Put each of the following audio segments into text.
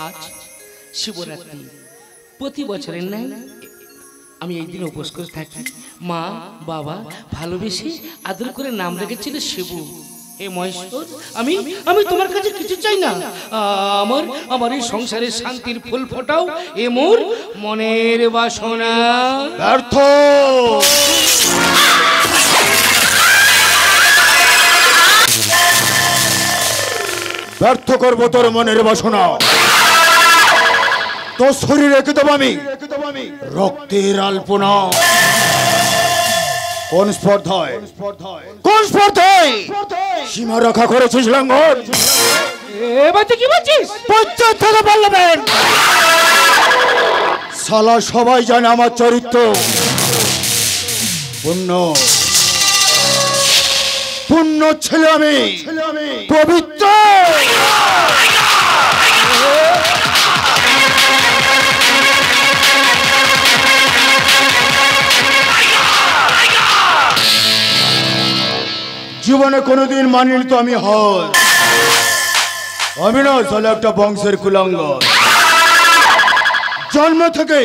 আজ শিবরাত্রি, প্রতি বছরের নাই আমি এই দিন উপোস করে থাকি। মা বাবা ভালোবেসে আদর করে নাম রেখেছিল শিবু। হে মহেশ্বর, আমি আমি তোমার কাছে কিছু চাই না। আমার এই সংসারের শান্তির ফুল ফোটাও, এ মোর মনের বাসনা। ব্যর্থ, ব্যর্থ করবো তোর মনের বাসনা। তোর শরীরে রেখে দেবো আমি রক্তের আলপনা। কোন স্পর্ধায় সীমা রক্ষা করেছিস লঙ্ঘন? এবার কি বলছিস? পঞ্চায়েত থেকে বলবেন শালা সবাই জানে আমার চরিত্র পূর্ণ ছেলে, আমি পবিত্র। জীবনে কোনোদিন মানিনি তো আমি হয়, আমি না চলে একটা বংশের কুলাঙ্গার। জন্ম থেকে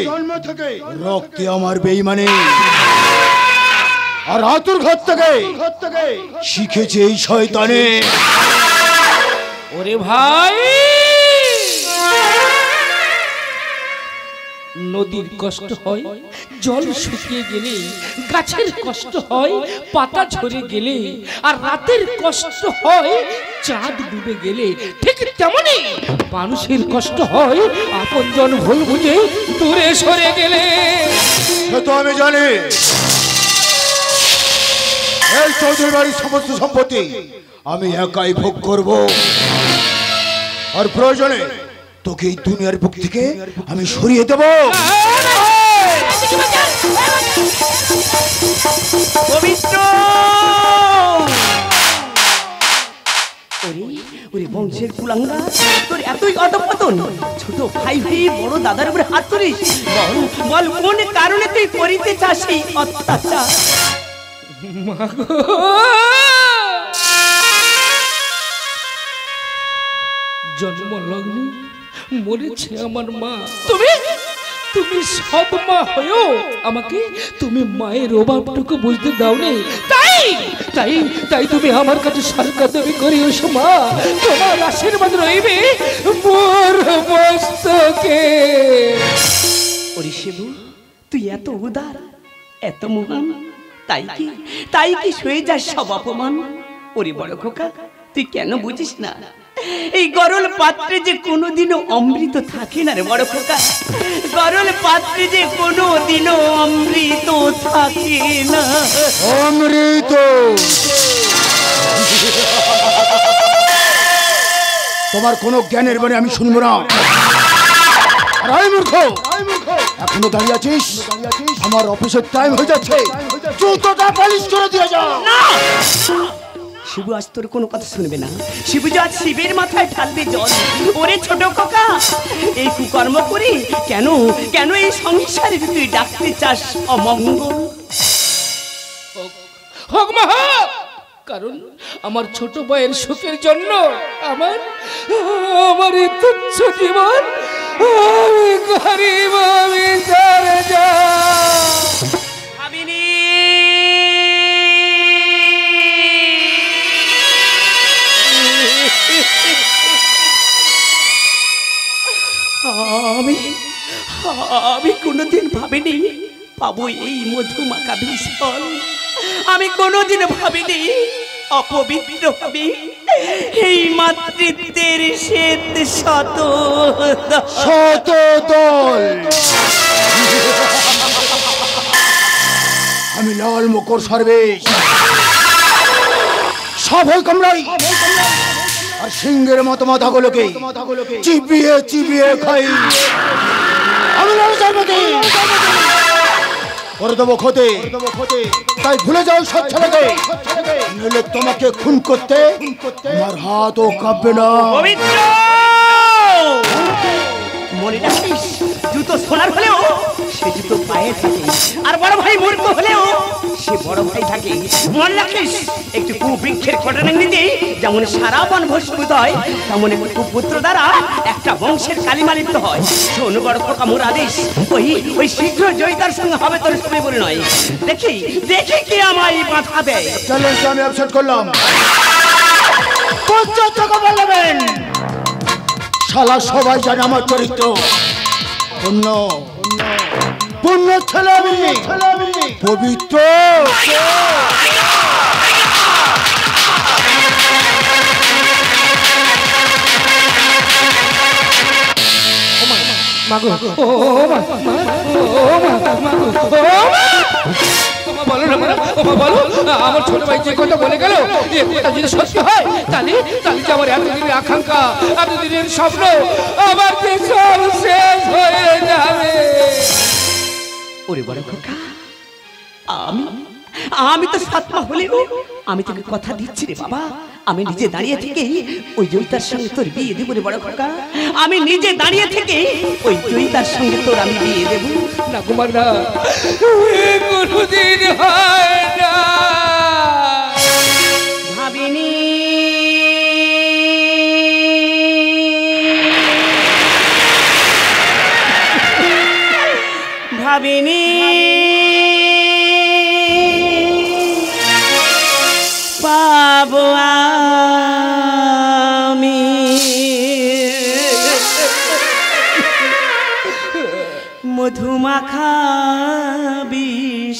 রক্তে আমার বেঈমানি, আর আতুর ঘর থেকে শিখেছে এই শয়তানে। ওরে ভাই, নদীর কষ্ট হয় জল শুকিয়ে গেলে, গাছের কষ্ট হয় পাতা ঝরে গেলে, আর রাতের কষ্ট হয় চাঁদ ডুবে গেলে, ঠিক তেমনি মানুষের কষ্ট হয় আপনজন ভুল বুঝে দূরে সরে গেলে। সে তো আমি জানি। এই চৌধুরী বাড়ির সমস্ত সম্পত্তি আমি একাই ভোগ করব, আর প্রয়োজনে তোকে এই দুনিয়ার বুক থেকে আমি সরিয়ে দেব। পবিত্র ওরে বংশের কুলাঙ্গা, তোর এতই অধঃপতন, ছোট ভাই ভাই বড় দাদার উপরে হাত তুলিস। বল কোন কারণে তুই করিতে চাস এই অত্যাচার? জন্ম লগ্নে মরেছে আমার মা। তুমি সৎ মা হয়েও আমাকে তুমি মায়ের অভাবটুকু বুঝতে দাওনি। তাই তুমি আমার কাছে সরকার দাবি করিও মা। তোমার আশীর্বাদ রইবে মোর মস্তকে। ওরে শিবু, তুই এত উদার, এত মহান, তাই কি সয়ে যাস সব অপমান? ওরে বড় খোকা, তুই কেন বুঝিস না এই গরল পাত্রে যে কোনোদিনও অমৃত থাকে না রে বড় খোকা। গরল পাত্রে যে কোনোদিনও অমৃত থাকে না। অমৃত তোমার কোনো জ্ঞানের বাণী আমি শুনবো না। মূর্খ, এখনো দাঁড়িয়ে আছিস? আমার অফিসের টাইম হয়ে যাচ্ছে, জুতোটা পালিশ করে দিয়ে যাও। শিবু আজ তোর কোনো কথা শুনবে না। শিবু আজ শিবের মাথায় ঢালবে জল। ওরে ছোট খোকা, এই কুকর্ম করে কেন এই সংসারে তুই ডাকতে চাস অমঙ্গল? হোক মা, কারণ আমার ছোট ভাইয়ের সুখের জন্য আমার এই তুচ্ছ জীবন আমি গরিব, আমি ছেড়ে ভাবিনি আমি কোনোদিন ভাবিনি পাবো এই মধুমাখা বিষফল। আমি কোনোদিন ভাবিনি অপবিত্র হবে এই মাতৃত্বের শ্বেত শত দল। আমি লাল মকর সর্বেশ, সবাই কামড়াই আর সিংহের মতো মাথাগুলোকে চিবিয়ে খাই। আমি করে দেবো ক্ষতি, তাই ভুলে যাও সব ছেলেকে, নইলে তোমাকে খুন করতে আমার হাতও কাঁপবে না। মনে রাখিস, জুতো সোনার হলেও সে জুতো পায়ে থাকে, আর বড় ভাই মূর্খ হলেও সে বড় ভাই থাকে। মনে রাখিস একটি কুবৃক্ষের কটানাঙ্গিতে যেমন সারা বন ভস্মীভূত হয়, তেমন একটি কুপুত্র দ্বারা একটা বংশের কালিমালিপ্ত হয়। শোন বড় খোকা, মোর আদেশ ওই শীঘ্র জয়িতার সঙ্গে হবে তোর সবাই বলে নয়। দেখি দেখি কি আমায় বাধা দেয়। চলো আমি অ্যাবসেন্ট করলাম। বলবেন শালা সবাই জানে আমার চরিত্র পূর্ণ পূর্ণ ছেলে আমি, পবিত্র। মাগো ও মা বলো না মা, বলো আমার ছোট ভাই যে কথা বলে গেল এ কথা যদি সত্যি হয় তাহলে যে আমার এতদিনের আকাঙ্ক্ষা, এতদিনের স্বপ্ন আমার সব শেষ হয়ে যাবে। ওরে বড় খোকা, আমি তো সাতমা হলেও আমি তোকে কথা দিচ্ছি রে বাবা, আমি নিজে দাঁড়িয়ে থেকে ওই জয়িতার সঙ্গে তোর বিয়ে দেবো রে বড় খোকা। আমি নিজে দাঁড়িয়ে থেকে ওই জয়িতার সঙ্গে তোর আমি বিয়ে দেবো। না কুমার না, কোনদিন হয় না। ভাবিনি ভাবিনি পাবো আমি মধুমাখা বিষ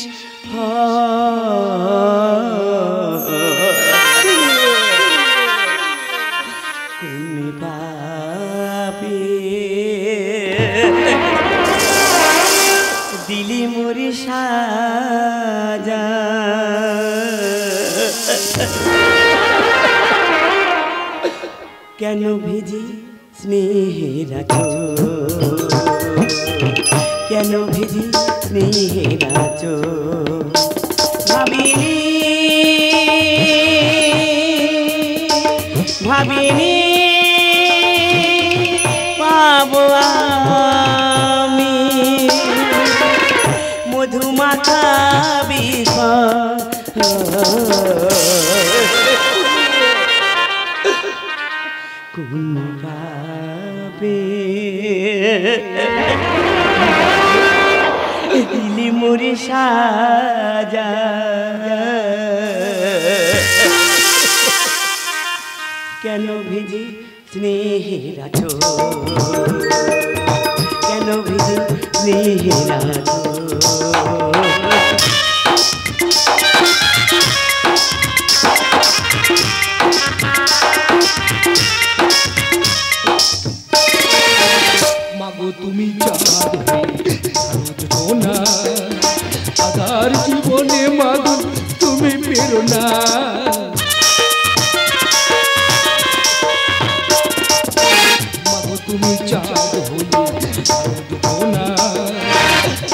কোন পাপে দিলি মোরে সাজা। কেন ভিজি স্নেহের আঁচল, কেন ভিজি স্নেহের আঁচল। ভাবিনি পাবো আমি মধুমাখা বিষ কোন পাপে দিলি মোরে সাজা। কেন ভিজি স্নেহের আঁচল, কেন ভিজি স্নেহের আঁচল। মাগো তুমি চাঁদ না, আধার জীবনে মাগো তুমি বেরো না। মাগো তুমি চাঁদ না,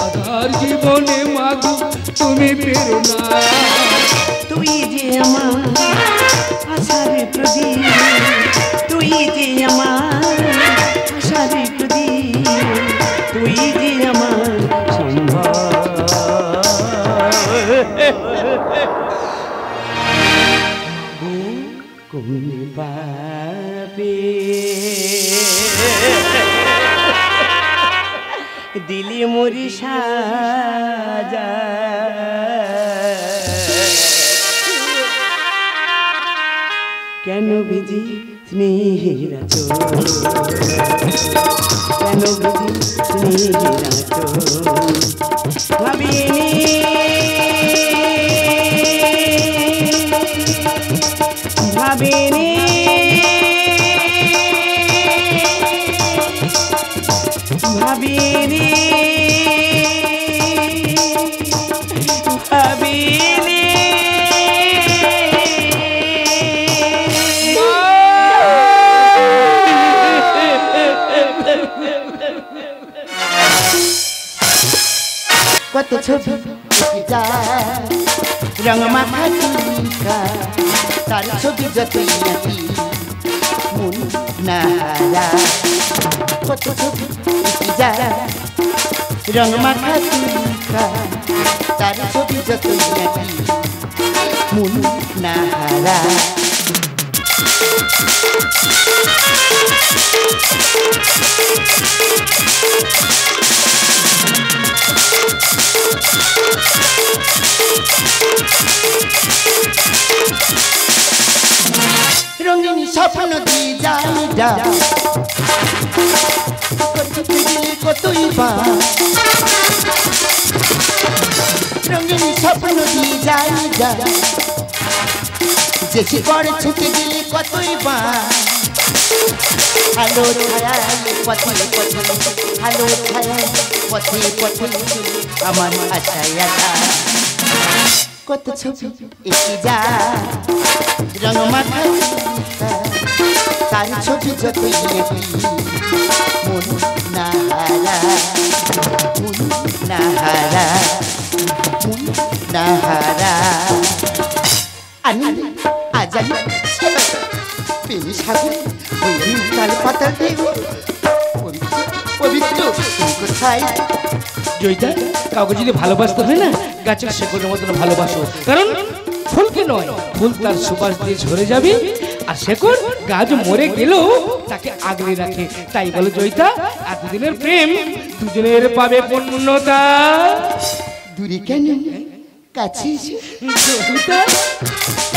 আধার জীবনে মাগো তুমি বেরো না। তুই যে আমার আশার প্রদীপ, তুই যে আমার আশার প্রদীপ, তুই যে আমার সম্ভব। কোন পাপে দিলি মোরি সাজা। কেন ভিজি স্নেহের আঁচল, কেন ভিজি স্নেহের আঁচল। ভাবিনি ভাবিনি ভাবিনি ভাবিনি কত ছবি রঙ মাখা চিকা, তার ছবি যতই নাকি মন না হারা। কত ছবি রং মাখা তুলিকা তার ছবি যতই আঁকি মন না হারা রঙিনী স্বপ্ন দিয়ে যায় যা করতে গেলে কতই বা রঙিনী স্বপ্ন দিয়ে যায় যা যেসে পরে ছুটে গেলে কতই বা আলো ছায়া পথে পথে আলো ছায়া পথে পথে আমার আশায় আশা কত ছবি এসে যা রং মাখা তার ছবি যতই আঁকি মন না হারা মন না হারা মন না হারা আনন্দ আজ আমি প্রেমী সাথে ওই তাল পাতা দেব পবিত্র কোথায় জয়িতা, কাউকে যদি ভালোবাসতে হয় না গাছের শেকড়ের মতন ভালোবাসো, কারণ ফুলকে নয়, ফুল তার সুবাস দিয়ে ঝরে যাবে আর শেকড় গাছ মরে গেলেও তাকে আগলে রাখে। তাই বলো জয়িতা, এতদিনের প্রেম দুজনের পাবে পূর্ণতা। দূরে কেন কাছে জয়িতা,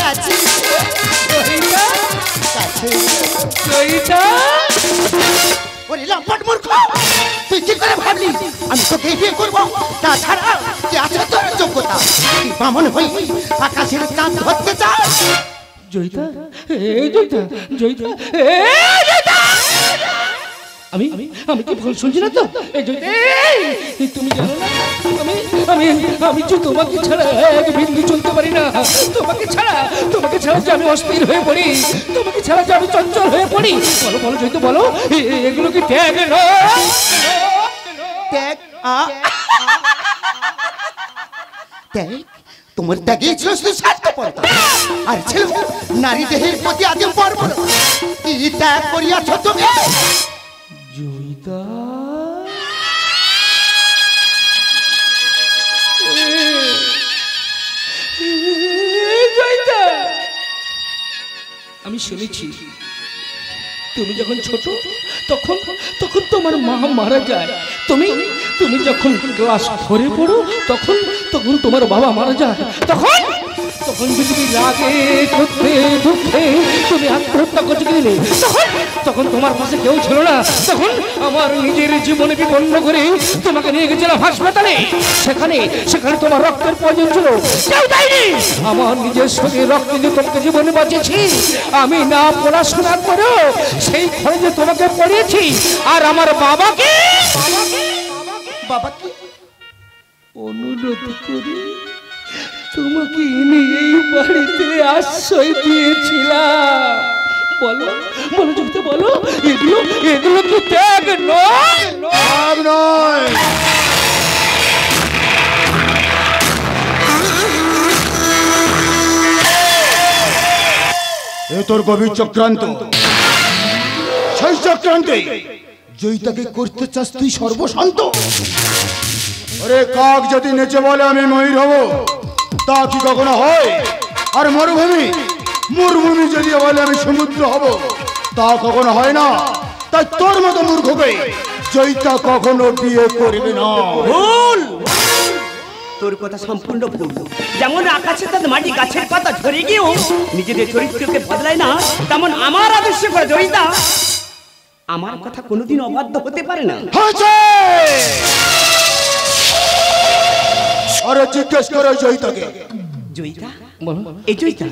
কাছে জয়িতা, কাছে জয়িতা। ওরে লম্পট মূর্খ, তুই কি করে ভাবলি আমি তোকে বিয়ে করবো? তাছাড়া কি আছে তোর যোগ্যতা? তুই বামন হই আকাশের চাঁদ ধরতে চাস? জয়িতা, জয়িতা, জয়িতা, জয়িতা। আমি আমি কি ভুল শুনছি না তো? তুমি জানো না আমি তোমাকে ছাড়া এক বিন্দু চলতে পারি না। তোমাকে ছাড়া যে আমি অস্থির হয়ে পড়ি, তোমাকে ছাড়া যে আমি চঞ্চল হয়ে পড়ি। বলো বলো জয়িতা, বলো এগুলো কি ত্যাগ নয়? ত্যাগ ত্যাগ তোমার ত্যাগই ছিল শুধু স্বার্থপরতা, আর ছিল নারী দেহের প্রতি আদিম বর্বর। কি ত্যাগ করিয়াছ তুমি? জয়িতা, জয়িতা, আমি শুনেছি তুমি যখন ছোট তখন তোমার মা মারা যায়। তুমি যখন ক্লাস 4-এ পড়ো তখন তোমার বাবা মারা যায়। তখন যদি রাগে দুঃখে তুমি আত্মহত্যা করতে গেলে তখন তোমার পাশে কেউ ছিল না। তখন আমার নিজের জীবনে বিপন্ন করে তোমাকে নিয়ে গেছিলাম হাসপাতালে। সেখানে তোমার রক্তের প্রয়োজন ছিল, কেউ দেয়নি। আমার নিজের শরীর রক্ত দিয়ে তোমাকে জীবনে বাঁচিয়েছি। আমি না পড়াশোনা করেও সেই খরচে তোমাকে পড়িয়েছি। আর আমার বাবাকে অনুরোধ করি তোমাকে এনে এই বাড়িতে আশ্রয় দিয়েছিলাম। বলো বলো জয়িতা, বলো এগুলো কি ত্যাগ নয়? ত্যাগ নয়। এ তোর গভীর চক্রান্ত। সেই চক্রান্তে জয়িতাকে করতে চাস তুই সর্বশান্ত। ওরে কাক যদি নেচে বলে আমি ময়ূর হব, তা কি কখনো হয়? আর মরুভূমি যদি বলে আমি সমুদ্র হব, তা কখনো হয় না। তাই তোর মতো মূর্খকে জয়িতা কখনো বিয়ে করবে না। ভুল, তোর কথা সম্পূর্ণ ভুল। যেমন আকাশের তাদের মাটি গাছের পাতা ঝরে গিয়েও নিজেদের চরিত্রকে বদলায় না, তেমন আমার আদর্শ করে জয়িতা আমার কথা কোনোদিন অবাধ্য হতে পারে না। আরে জিজ্ঞেস করো জয়িতাকে। জয়িতা, এই জয়িতা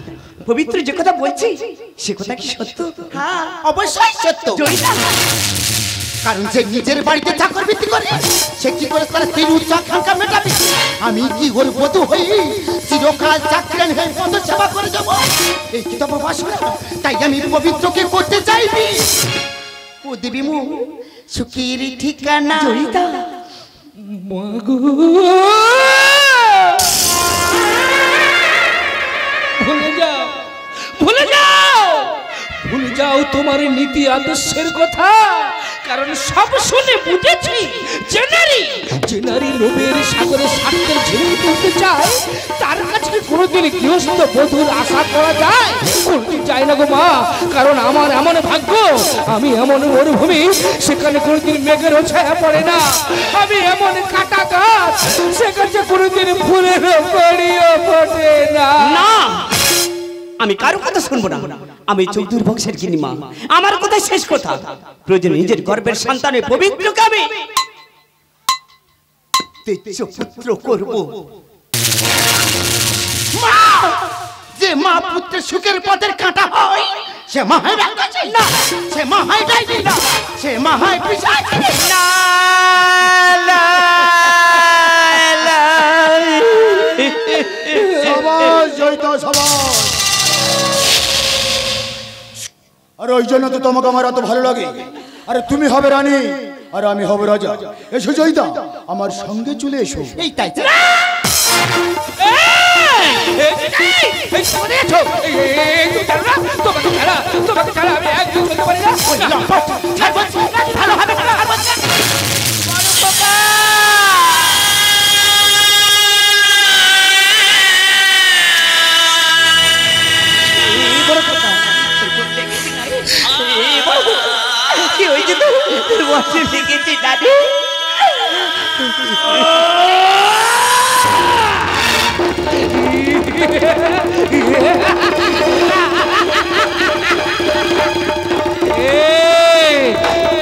পবিত্র যে কথা বলছি সে কথা কি সত্য? হ্যাঁ, অবশ্যই সত্য। জয়িতা, কারণ সে নিজের বাড়িতে চাকর বৃত্তি করে, সে কি করে তার স্ত্রীর উচ্চাকাঙ্ক্ষা মেটাবে? আমি কি ওর বধূ হই চিরকাল চাকরান হয়ে বন্ধ সেবা করে যাব? এই কি তবে বাসনা? তাই আমি পবিত্রকে করতে চাইবি। ও দেবী মু সুখের ঠিকানা। জয়িতা, মাগো, ভুলে যাও তোমার নীতি আদর্শের কথা। কারণ সব শুনে বুঝেছি যে নারী লোভের সাগরে স্বার্থের ঝিলিক তুলতে চায় তার কাছে কোনোদিন গৃহস্থ বধূর আশা করা যায়? কোনোদিন যায় না গো মা। কারণ আমার এমন ভাগ্য, আমি এমন মরুভূমি, সেখানে কোনোদিন মেঘেরও ছায়া পড়ে না। আমি এমন কাটা গাছ, সেখানে কোনোদিন ফুলেরও কড়িও ফোটে না। না, আমি কারো কথা শুনবো না। আমি চৌধুর বংশের গিন্নিমা, আমার কথা শেষ কথা। প্রয়োজন নিজের গর্ভের সন্তানের পবিত্রকে আমি তেজ পুত্র করব। মা, যে মা পুত্রের সুখের পথের কাঁটা হয় সে মা হয় রাক্ষসী না, সে মা হয় ডাইনি না, সে মা হয় পিশাচী না। সবাই জয়িতা সবাই। আর ওই জন্য তো তোমাকে আমার এত ভালো লাগে। আরে তুমি হবে রানী আর আমি হব রাজা। এসো জয়িতা, আমার সঙ্গে চলে এসো। এই তাই তোমাকে ছাড়া আমি একদম চলতে পারি না। ভালো হবে না। কি হয়েছে তোর বসে লেগেছে দাদি?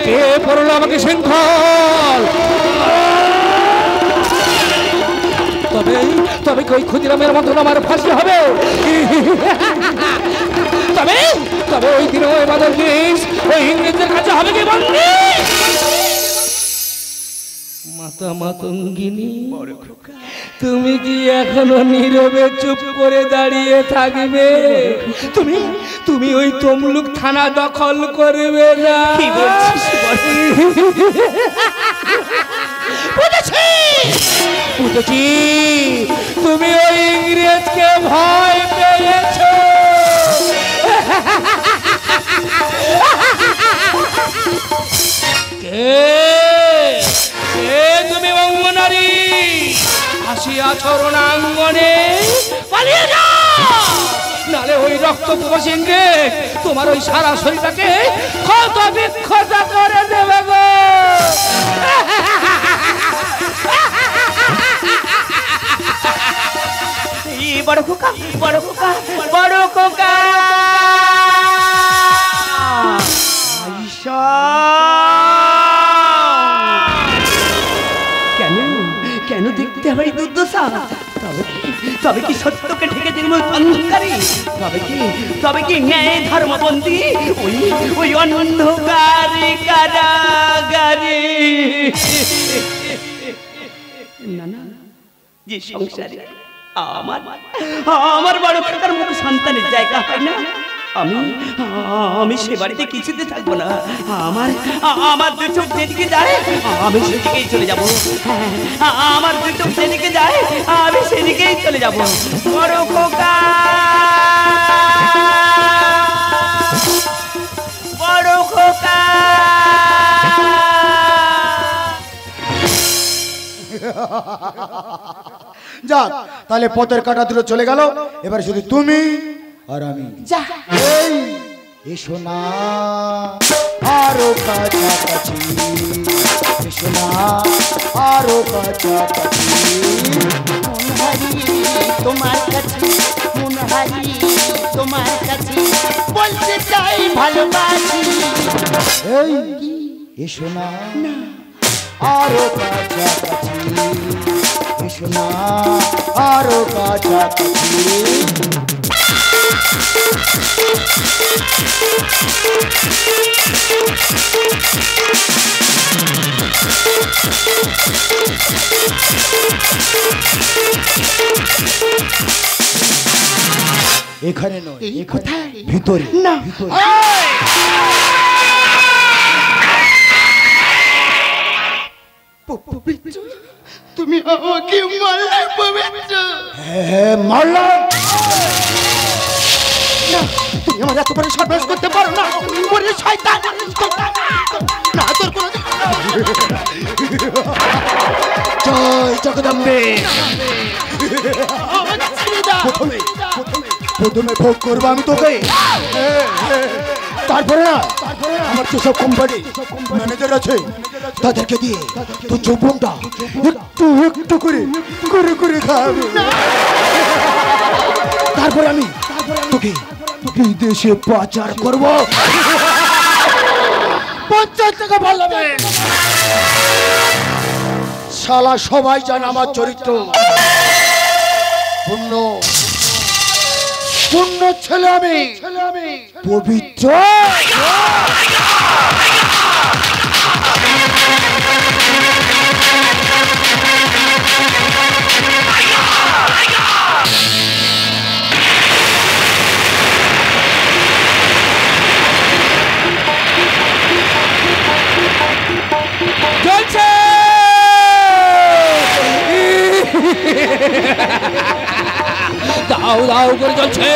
কে পড়লো আমাকে শৃঙ্খল? তবে ওই ক্ষুদিরামের মতন আমার ফাঁসি হবে। তবে ওই দিন ওই বাদল জিনিস ওই ইংরেজদের কাছে হবে কি বন্ধু? মাতা মাতঙ্গিনী, তুমি কি এখনো নীরবে চুপ করে দাঁড়িয়ে থাকবে? তুমি ওই তমলুক থানা দখল করবে না? কি বলছিস? বুঝেছি, তুমি ওই ইংরেজকে ভয় পেয়েছো। তুমি বঙ্গনারী আসিয়াছ রণাঙ্গনে, পালিয়ে যাও, নালে ওই রক্ত প্রবাসী ইংরেজ তোমার ওই সারা শরীরটাকে ক্ষত বিক্ষত করে দেবে গো। বড় খোকা, বড় খোকা, বড় খোকা। কেন দেখতে হবে দুর্দশা? তবে কি সত্যকে ঢেকে দিল অন্ধকারী? তবে কি ন্যায় ধর্মবন্দী ওই অন্ধকারী কারাগারে? না না, যে সংসারে আমার বড় খোকার মতো সন্তানের জায়গা হয় না, আমি সে বাড়িতে কিছুতে থাকবো না। আমার দু চোখ যেদিকে যায় আমি সেদিকেই চলে যাব। আমার দু চোখ যেদিকে যায় আমি সেদিকেই চলে যাব। বড় খোকা, বড় খোকা। যাক, তাহলে পথের কাটা দুটো চলে গেল। এবার শুধু তুমি আর আমি। এই এসো না আরো কাছাকাছি, এসো না আরো কাছাকাছি। মন হারিয়ে তোমার কাছে, মন হারিয়ে তোমার কাছে বলতে চাই ভালোবাসি। এই এসো না আরো কাছাকাছি, এসো না আরো কাছাকাছি। এখানে নয়, কোথায়? ভিতরে না, তুমি আমাকে মারলে পবিত্র। হ্যাঁ মারলাম। তুমি আমার এত বড় সর্বনাশ করতে পারো না, ওরে শয়তান। না, তোর জয় জগদম্বে। প্রথমে ভোগ করবো আমি তোকে, তারপরে না আমার যেসব কোম্পানি ম্যানেজার আছে তাদেরকে দিয়ে তোর যৌবনটা একটু একটু করে করে করে খাওয়াবো। তারপরে আমি তোকে বিদেশে পাচার করবো 50 টাকা ভালো। শালা সবাই জানে আমার চরিত্র পূর্ণ পূর্ণ ছেলে, আমি পবিত্র। চলছে দাও দাও করে চলছে।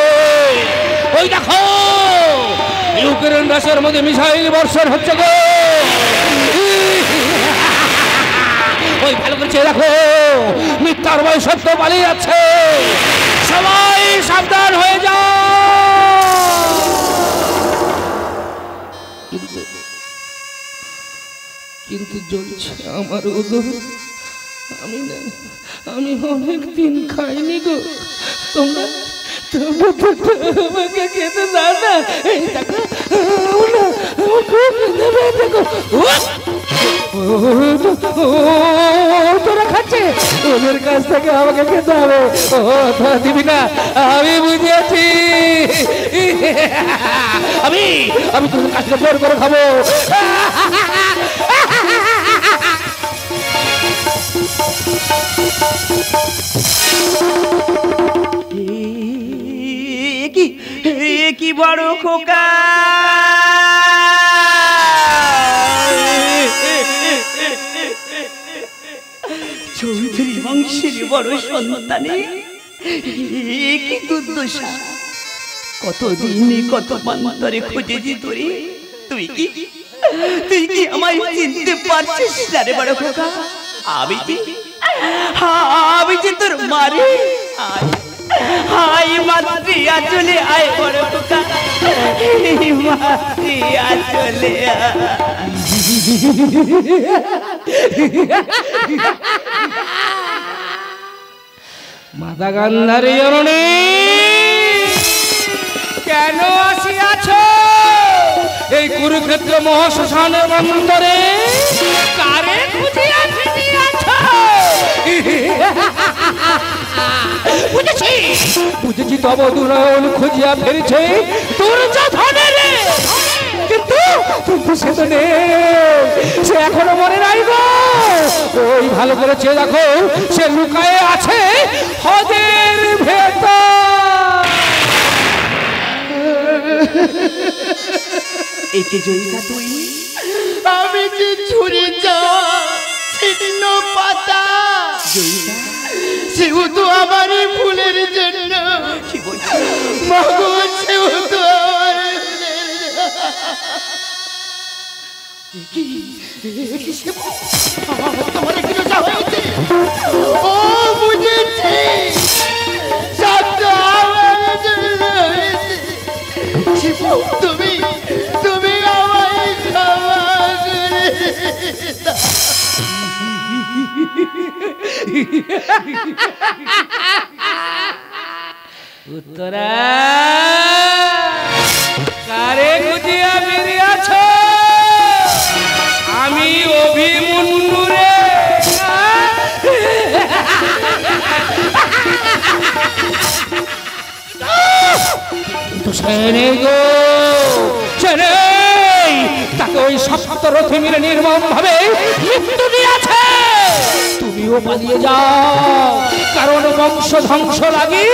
ওই দেখো ইউক্রেন রাশিয়ার মধ্যে মিসাইল বর্ষণ হচ্ছে গো। ওই ভালো করছে দেখো, মিথ্যার ভয় সত্য পালিয়ে যাচ্ছে। সবাই সাবধান হয়ে যাও। কিন্তু জ্বলছে আমার উদর। আমি অনেক দিন খাইনি গো। তোমরা আমাকে খেতে দাও না। এই দেখো তোরা খাচ্ছে, ওদের কাছ থেকে আমাকে খেতে হবে। তোরা দিবি না, আমি বুঝেছি। আমি তোদের কাছ থেকে জোর করে খাবো। কি বড় খোকা, চৌধুরী বংশের বড় সন্তানে কি দুর্দশা। কতদিন কত মান্তরে খুঁজেছি তোরে, তুই কি আমায় চিনতে পারছিস না রে বড় খোকা? আমি যে তোর মারি। আয় মাতৃ আচলে আয় বড় খোকা, মাতৃ আচলে মাতা গান্ধারী জননী কেন আসিয়াছ এই কুরুক্ষেত্র মহাশ্মশানের মন্দরে? কারে খুঁজিয়া ফিরিয়াছ? বুঝেছি তব দুনয়ন খুঁজিয়া ফিরেছে দুর্যোধনের, কিন্তু সে তো নেই, সে এখনো মনে নাই গো। ওই ভালো করে চেয়ে দেখো, সে লুকায়ে আছে হ্রদের ভেতর। একে জয়িতা তুই, আমি যে ছুরি যা ছিন্ন পাতা, সেহেতু আমারই ফুলের জন্য। কি বলছিস? মাগো, সেহেতু আমার তোমার একটু যা হয়েছে। ও বুঝেছি, সবটা আমার জন্য হয়েছে। তুমি তুমি আমায় ক্ষমা করে দাও। উত্তরা কারে খুঁজিয়া ফিরিয়াছ? আমি অভিমন্যু রে। কিন্তু সে নেই গো, সে নেই। তাকে ওই সপ্তরথী মিলে নির্মম ভাবে মৃত্যু দিয়েছে। তুমিও পালিয়ে যাও, কারণ বংশ ধ্বংস লাগি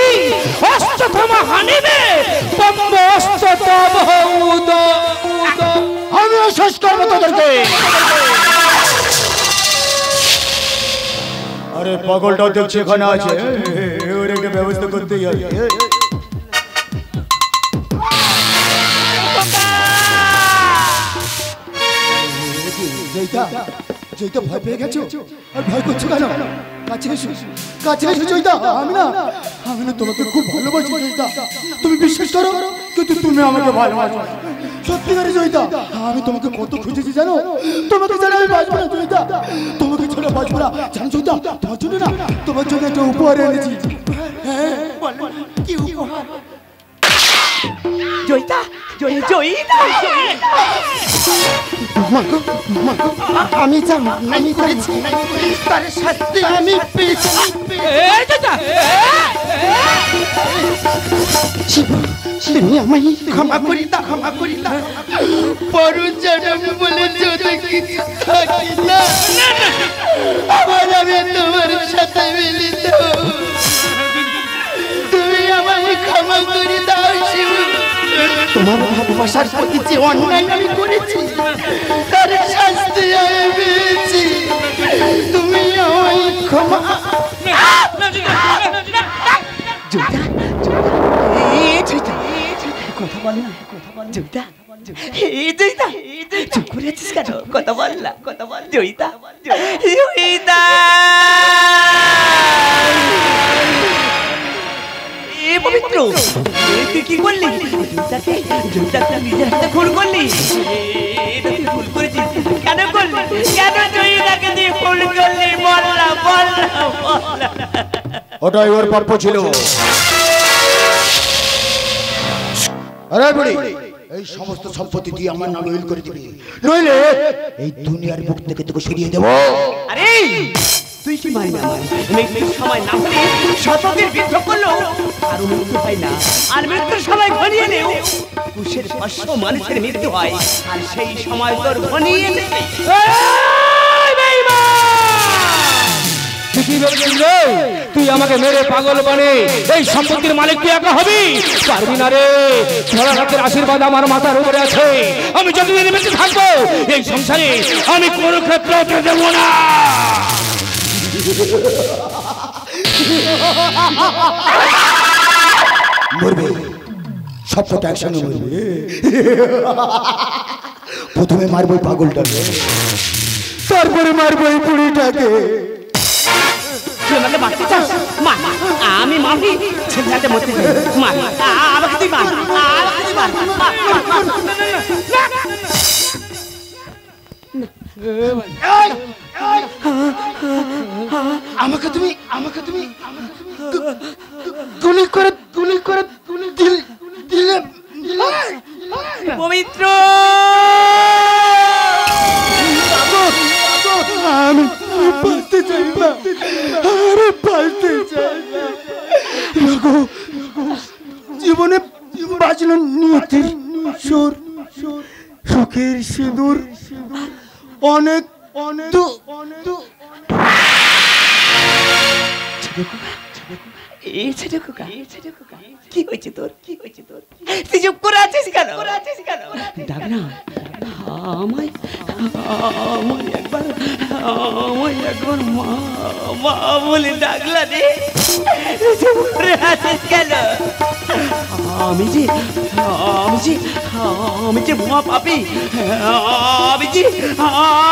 অষ্টতম হানিবে বম্ব অস্ত্র তব উদ। আমিও শেষ করবো তোদেরকে। আরে পাগলটাও দেখছি এখানে আছে, ওর একটা ব্যবস্থা করতেই হবে। জয়িতা জয়িতা ভয় পেয়ে গেছো আর ভয় করছো কেন? কাছে এসো, কাছে এসো জয়িতা। আমি না তোমাকে খুব ভালোবাসি জয়িতা, তুমি বিশ্বাস করো, কিন্তু তুমি আমাকে ভালোবাসো সত্যিকারে জয়িতা। আমি তোমাকে কত খুঁজেছি জানো, তোমাকে ছাড়া আমি বাঁচবো না জয়িতা, তোমাকে ছাড়া বাঁচবো না জানো জয়িতা। তোমার জন্য একটা উপহার এনেছি। হ্যাঁ কি উপহার? জয়িতা, জয়িতা, আমি যা মানি করেছি তার শাস্তি আমি পেয়েছি। তুমি আমায় ক্ষমা করি দাও, ক্ষমা করি দাও। পর জন্ম বলে যদি কিছু থাকি না, আবার আমি তোমার সাথে মিলিত। তুমি আমায় ক্ষমা করে দাও শিব। তোমার ভালোবাসার প্রতি যে অন্যায় আমি করেছি তার শাস্তি আমি পেয়েছি। তুমি আমায় ক্ষমা। কথা বল না, জয়িতা, জয়িতা, চুপ করে আছিস কেন? কথা বল না, কথা বল। জয়িতা, জয়িতা, পবিত্র তুই কি করলি? জয়িতাকে নিজের হাতে খুন করলি। তুই ভুল করেছিস। কেন করলি? কেন জয়িতাকে তুই খুন করলি? বল না, বল না, বল না। ওটাই ওর প্রাপ্য ছিল। আরে বুড়ি, এই সমস্ত সম্পত্তি দিয়ে আমার নাম উইল করে দিবি, নইলে এই দুনিয়ার মুখ থেকে তোকে সরিয়ে দেব। আরে তুই কি মানি না? মৃত্যুর সময় না হলে শতকের বিদ্ধ করলো আর মৃত্যু হয় না, আর মৃত্যুর সময় ঘনিয়ে নেও কুশের 500 মানুষের মৃত্যু হয়, আর সেই সময় তোর ঘনিয়ে নেবে। তুই আমাকে মেরে পাগল বানে এই সম্পত্তির মালিক তুই একা হবি? পারবি না রে। ভোলানাথের আশীর্বাদ আমার মাথার উপরে আছে। আমি যতদিন বেঁচে থাকবো এই সংসারে আমি কোনো ক্ষেত্রে হতে দেব না। মরবে, সবটা একসঙ্গে মরবে। প্রথমে মারবো পাগলটাকে, তারপরে মারবো এই বুড়িটাকে। তুই আমাকে মারতে চাস? মার, আমি মারবি। ছেলেটাকে মরতে চাই, মার, আমাকে তুই মার, আমাকে তুই মার। আমাকে তুমি গুলি করে দিলে। পবিত্র, আমি পালতে চাই না, আমি পালতে চাই না। জীবনে বাঁচলো নিয়তির সুর, সুখের সিঁদুর, অনেক কি হয়েছে তোর? কি হয়েছে তোর? তুই চুপ করে আছিস কেন? ডাক না, আমায় একবার মা বলে ডাকলা রে। চুপ করে আছিস কেন? আমি যে বোমা পাপি,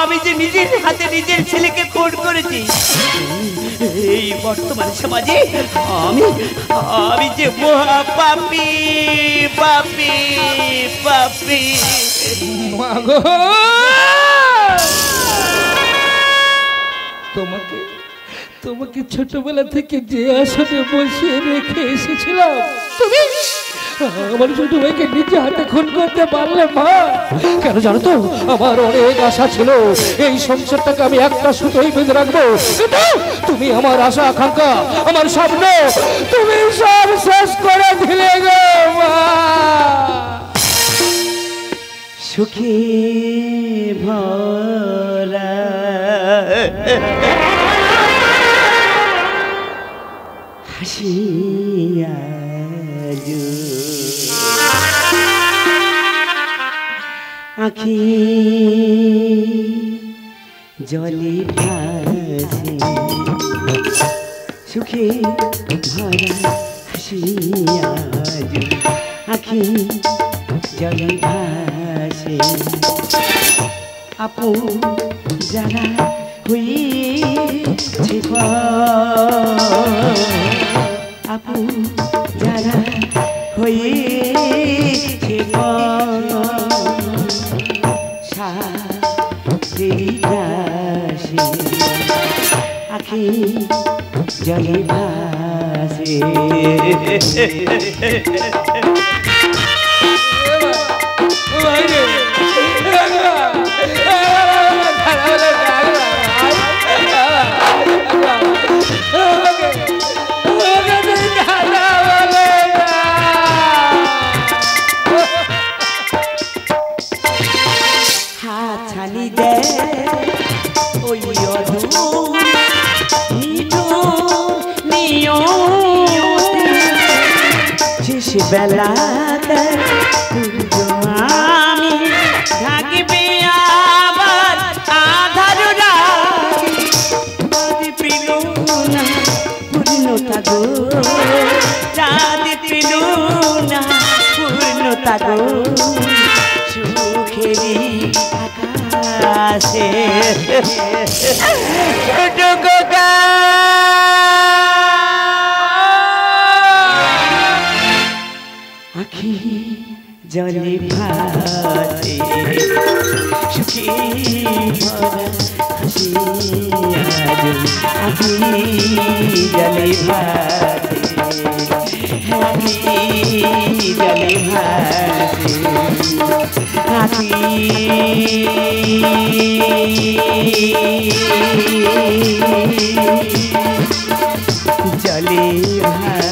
আমি যে নিজের হাতে নিজের ছেলেকে খুন করেছি। এই বর্তমান সমাজে আমি যে মহা পাপি, পাপি, পাপি। তোমাকে ছোটবেলা থেকে যে আসনে বসিয়ে রেখে এসেছিলাম, তুমি আমার ছোট ভাইকে নিজে হাতে খুন করতে পারলে মা? কেন জানো তো, আমার অনেক আশা ছিল এই সংসারটাকে আমি একটা সুতোই বেঁধে রাখবো, কিন্তু তুমি আমার আশা আকাঙ্ক্ষা, আমার স্বপ্ন তুমি সব শেষ করে দিলে গো মা। সুখে ভরা হাসিয়া আখি জলে ভাসে, সুখে ভরা হাসিয়া আখি জলে ভাসে। আপু যারা হয়েছে আপু যারা হয়েছে আখি জলে ভাসে হাতছানি দে ওই শেষ বেলাতে আমি থাকবে আবার আধার রাত পেল না পূর্ণতা গো রাত পেল না পূর্ণতা গো সুখেরি আকাশে আখি জলে ভাসে সুখী হাসি আখি জলে ভাসে আখি জলে ভাসে আখি জলে ভাসে